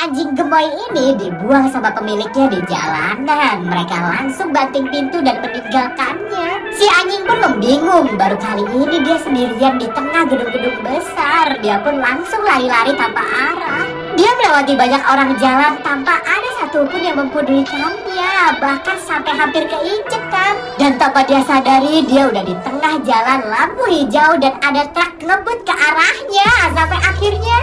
anjing gemoy ini dibuang sama pemiliknya di jalanan. Mereka langsung banting pintu dan meninggalkannya. Si anjing pun membingung, baru kali ini dia sendirian di tengah gedung-gedung besar. Dia pun langsung lari-lari tanpa arah. Dia melewati banyak orang jalan tanpa ada satupun yang mempedulikannya, bahkan sampai hampir keinjek kan. Dan tanpa dia sadari, dia udah di tengah jalan lampu hijau dan ada truk ngebut ke arahnya. Sampai akhirnya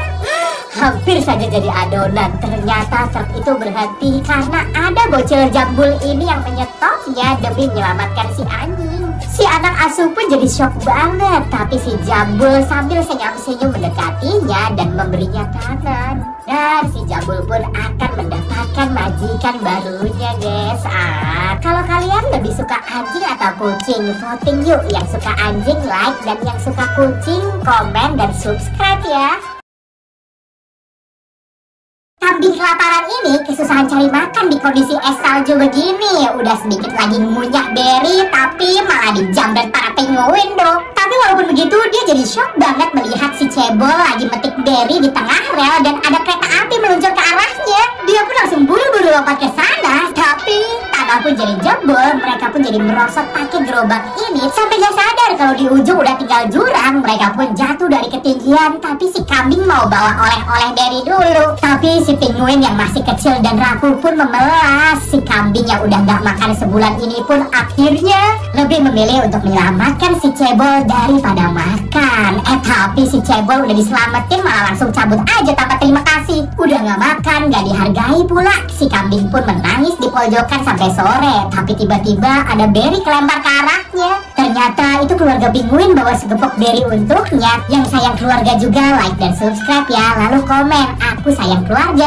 hampir saja jadi adonan. Ternyata truk itu berhenti karena ada bocil jambul ini yang menyetopnya demi menyelamatkan si anjing. Si anak asuh pun jadi shock banget, tapi si jambul sambil senyum-senyum mendekatinya dan memberinya tangan. Dan si jambul pun akan mendapatkan majikan barunya, guys. Kalau kalian lebih suka anjing atau kucing, voting yuk. Yang suka anjing like, dan yang suka kucing komen dan subscribe ya. Kambing kelaparan ini kesusahan cari makan di kondisi es salju begini. Udah sedikit lagi ngunyah berry, tapi malah dijamret para penguin dong. Tapi walaupun begitu, dia jadi shock banget melihat si cebol lagi metik berry di tengah rel dan ada kereta api meluncur ke arahnya. Dia pun langsung buru-buru lompat ke sana, tapi tanah pun jadi jebol. Mereka pun jadi merosot pakai gerobak ini sampai gak sadar kalau di ujung udah tinggal jurang. Mereka pun jatuh dari ketinggian, tapi si kambing mau bawa oleh-oleh berry dulu. Tapi si penguin yang masih kecil dan rapuh pun memelas. Si kambing yang udah gak makan sebulan ini pun akhirnya lebih memilih untuk menyelamatkan si cebol daripada makan. Tapi si cebol udah diselamatin malah langsung cabut aja tanpa terima kasih. Udah gak makan, gak dihargai pula. Si kambing pun menangis di pojokan sampai sore. Tapi tiba-tiba ada berry kelempar ke arahnya. Ternyata itu keluarga penguin bawa segepok berry untuknya. Yang sayang keluarga juga like dan subscribe ya. Lalu komen, aku sayang keluarga.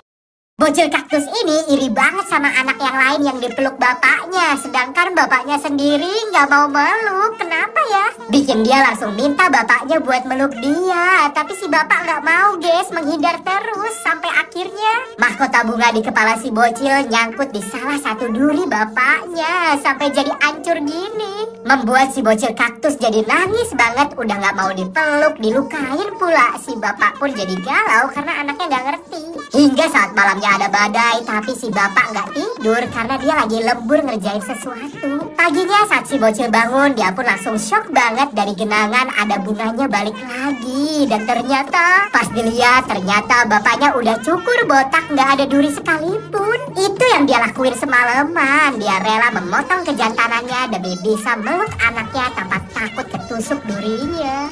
Bocil kaktus ini iri banget sama anak yang lain yang dipeluk bapaknya, sedangkan bapaknya sendiri nggak mau meluk. Kenapa ya? Bikin dia langsung minta bapaknya buat meluk dia. Tapi si bapak nggak mau, guys, menghindar terus. Sampai akhirnya mahkota bunga di kepala si bocil nyangkut di salah satu duri bapaknya, sampai jadi hancur gini. Membuat si bocil kaktus jadi nangis banget. Udah nggak mau dipeluk, dilukain pula. Si bapak pun jadi galau karena anaknya nggak ngerti. Hingga saat malamnya ada badai, tapi si bapak nggak tidur karena dia lagi lembur ngerjain sesuatu. Paginya saat si bocil bangun, dia pun langsung shock banget. Dari genangan ada bunganya balik lagi. Dan ternyata pas dilihat, ternyata bapaknya udah cukur botak, nggak ada duri sekalipun. Itu yang dia lakuin semalaman. Dia rela memotong kejantanannya demi bisa meluk anaknya tanpa takut ketusuk durinya.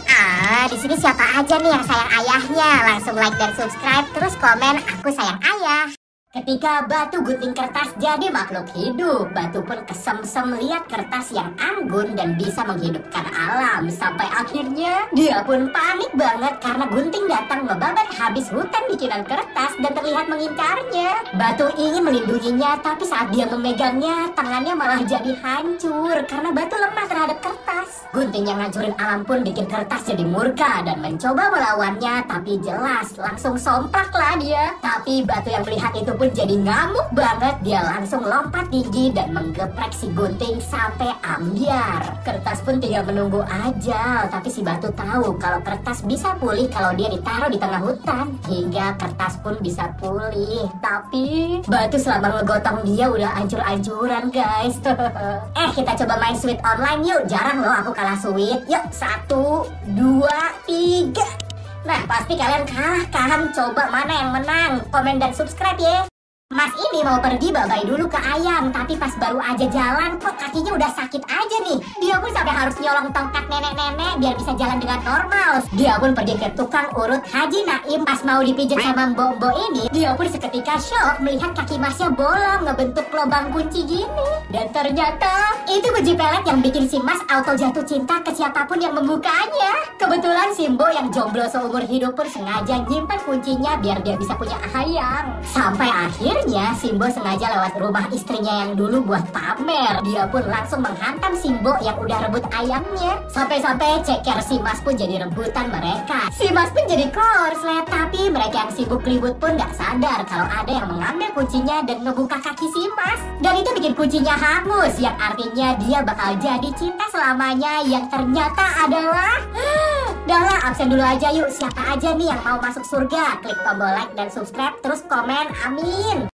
Di sini siapa aja nih yang sayang ayahnya? Langsung like dan subscribe, terus komen aku sayang ayah. Ketika batu gunting kertas jadi makhluk hidup, batu pun kesemsem lihat kertas yang anggun dan bisa menghidupkan alam. Sampai akhirnya dia pun panik banget karena gunting datang membabat habis hutan bikinan kertas dan terlihat mengincarnya. Batu ingin melindunginya, tapi saat dia memegangnya, tangannya malah jadi hancur karena batu lemah terhadap kertas. Gunting yang ngancurin alam pun bikin kertas jadi murka dan mencoba melawannya, tapi jelas langsung sompaklah dia. Tapi batu yang melihat itu pun jadi ngamuk banget. Dia langsung lompat tinggi dan menggeprek si gunting sampai ambyar. Kertas pun tinggal menunggu ajal. Tapi si batu tahu kalau kertas bisa pulih kalau dia ditaruh di tengah hutan. Hingga kertas pun bisa pulih. Tapi batu selama ngegotong dia udah hancur-hancuran, guys. Kita coba main sweet online yuk. Jarang loh aku kalah sweet. Yuk, 1, 2, 3. Nah, pasti kalian kalah kan? Coba mana yang menang? Komen dan subscribe ya. Mas ini mau pergi babai dulu ke ayam, tapi pas baru aja jalan kok kakinya udah sakit aja nih. Dia pun sampai harus nyolong tongkat nenek-nenek biar bisa jalan dengan normal. Dia pun pergi ke tukang urut Haji Naim. Pas mau dipijit sama mbok-mbok ini, dia pun seketika shock melihat kaki masnya bolong ngebentuk lubang kunci gini. Dan ternyata itu kunci pelet yang bikin si mas auto jatuh cinta ke siapapun yang membukanya. Kebetulan si mbok yang jomblo seumur hidup pun sengaja nyimpan kuncinya biar dia bisa punya ayam. Sampai akhir Akhirnya Simbo sengaja lewat rumah istrinya yang dulu buat pamer. Dia pun langsung menghantam Simbo yang udah rebut ayamnya. Sampai-sampai ceker si Mas pun jadi rebutan mereka. Si Mas pun jadi korslet, tapi mereka yang sibuk ribut pun gak sadar kalau ada yang mengambil kuncinya dan ngebuka kaki si Mas. Dan itu bikin kuncinya hangus, yang artinya dia bakal jadi cinta selamanya, yang ternyata adalah... Udahlah, absen dulu aja yuk. Siapa aja nih yang mau masuk surga? Klik tombol like dan subscribe, terus komen, amin.